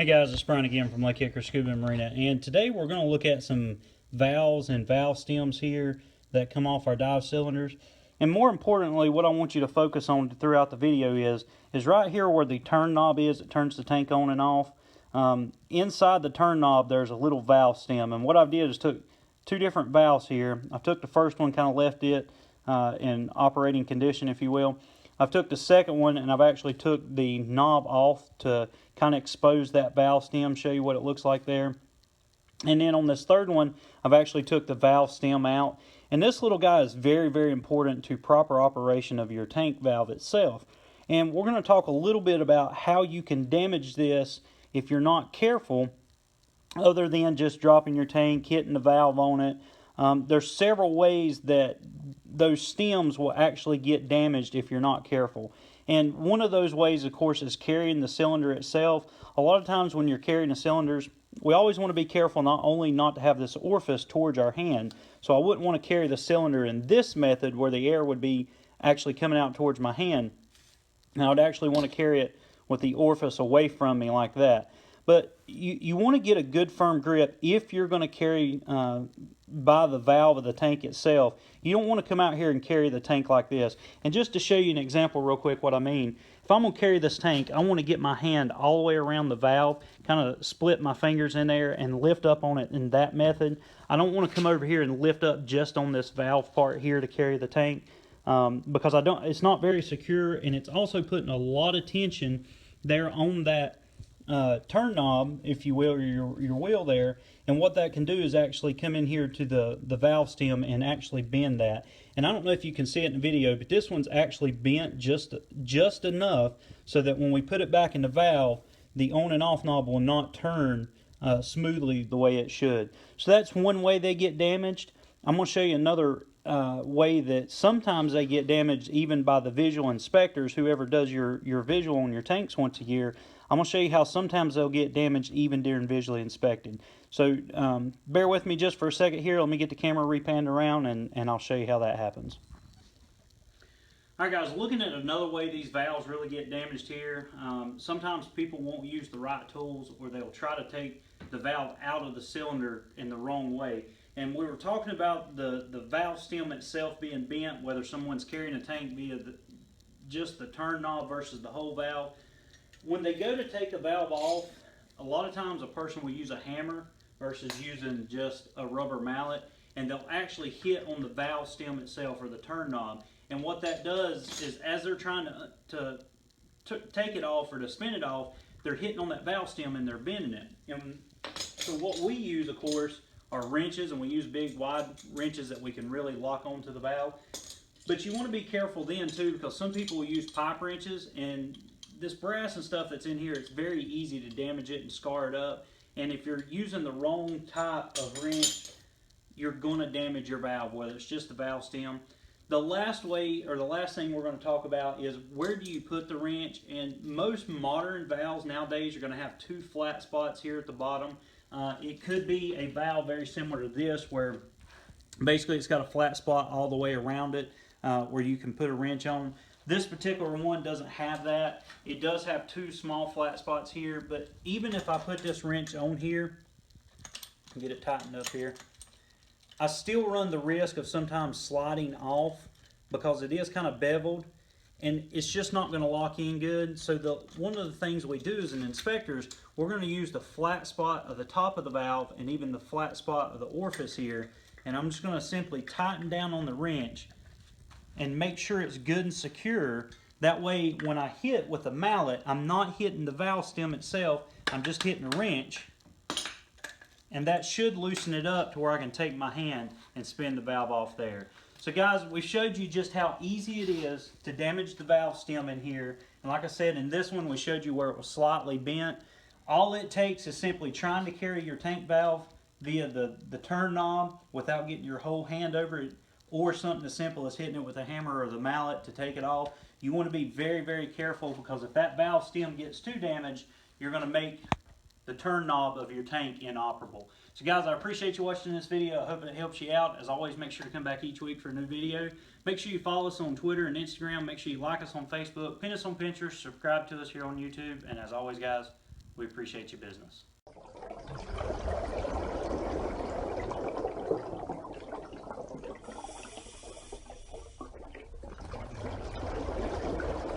Hey guys, it's Brian again from LakeHickoryScuba and Marina, and today we're going to look at some valves and valve stems here that come off our dive cylinders. And more importantly, what I want you to focus on throughout the video is right here where the turn knob is that turns the tank on and off. Inside the turn knob there's a little valve stem, and what I did is took two different valves here. I took the first one, kind of left it in operating condition, if you will. I've took the second one and I've actually took the knob off to kind of expose that valve stem, show you what it looks like there. And then on this third one, I've actually took the valve stem out. And this little guy is very, very important to proper operation of your tank valve itself. And we're going to talk a little bit about how you can damage this if you're not careful, other than just dropping your tank, hitting the valve on it. There's several ways that those stems will actually get damaged if you're not careful. And one of those ways, of course, is carrying the cylinder itself. A lot of times when you're carrying the cylinders, we always want to be careful not only not to have this orifice towards our hand. So I wouldn't want to carry the cylinder in this method where the air would be actually coming out towards my hand. And I would actually want to carry it with the orifice away from me like that. But you want to get a good firm grip if you're going to carry by the valve of the tank itself. You don't want to come out here and carry the tank like this. And just to show you an example real quick what I mean, if I'm going to carry this tank, I want to get my hand all the way around the valve, kind of split my fingers in there and lift up on it in that method. I don't want to come over here and lift up just on this valve part here to carry the tank because it's not very secure, and it's also putting a lot of tension there on that turn knob, if you will, or your wheel there. And what that can do is actually come in here to the valve stem and actually bend that. And I don't know if you can see it in the video, but this one's actually bent just enough so that when we put it back in the valve, the on and off knob will not turn smoothly the way it should. So that's one way they get damaged. I'm going to show you another way that sometimes they get damaged even by the visual inspectors, whoever does your visual on your tanks once a year. I'm going to show you how sometimes they'll get damaged even during visually inspecting. So bear with me just for a second here. Let me get the camera repanned around and I'll show you how that happens. Alright guys, looking at another way these valves really get damaged here. Sometimes people won't use the right tools, or they'll try to take the valve out of the cylinder in the wrong way. And we were talking about the valve stem itself being bent, whether someone's carrying a tank via just the turn knob versus the whole valve. When they go to take the valve off, a lot of times a person will use a hammer versus using just a rubber mallet, and they'll actually hit on the valve stem itself or the turn knob. And what that does is, as they're trying to take it off or to spin it off, they're hitting on that valve stem and they're bending it. And so what we use, of course, are wrenches, and we use big wide wrenches that we can really lock onto the valve. But you want to be careful then too, because some people will use pipe wrenches, and this brass and stuff that's in here, it's very easy to damage it and scar it up. And if you're using the wrong type of wrench, you're going to damage your valve, whether it's just the valve stem. The last way, or the last thing we're going to talk about, is where do you put the wrench. And most modern valves nowadays are going to have two flat spots here at the bottom. It could be a valve very similar to this, where basically it's got a flat spot all the way around it where you can put a wrench on. This particular one doesn't have that. It does have two small flat spots here, but even if I put this wrench on here, get it tightened up here, I still run the risk of sometimes sliding off because it is kind of beveled, and it's just not going to lock in good. So one of the things we do as an inspectors, we're going to use the flat spot of the top of the valve and even the flat spot of the orifice here, and I'm just going to simply tighten down on the wrench and make sure it's good and secure. That way when I hit with the mallet, I'm not hitting the valve stem itself, I'm just hitting the wrench, and that should loosen it up to where I can take my hand and spin the valve off there. So guys, we showed you just how easy it is to damage the valve stem in here. And like I said, in this one we showed you where it was slightly bent. All it takes is simply trying to carry your tank valve via the turn knob without getting your whole hand over it, or something as simple as hitting it with a hammer or the mallet to take it off. You want to be very, very careful, because if that valve stem gets too damaged, you're going to make the turn knob of your tank inoperable. So guys, I appreciate you watching this video. I hope it helps you out. As always, make sure to come back each week for a new video. Make sure you follow us on Twitter and Instagram. Make sure you like us on Facebook, pin us on Pinterest, subscribe to us here on YouTube. And as always, guys, We appreciate your business.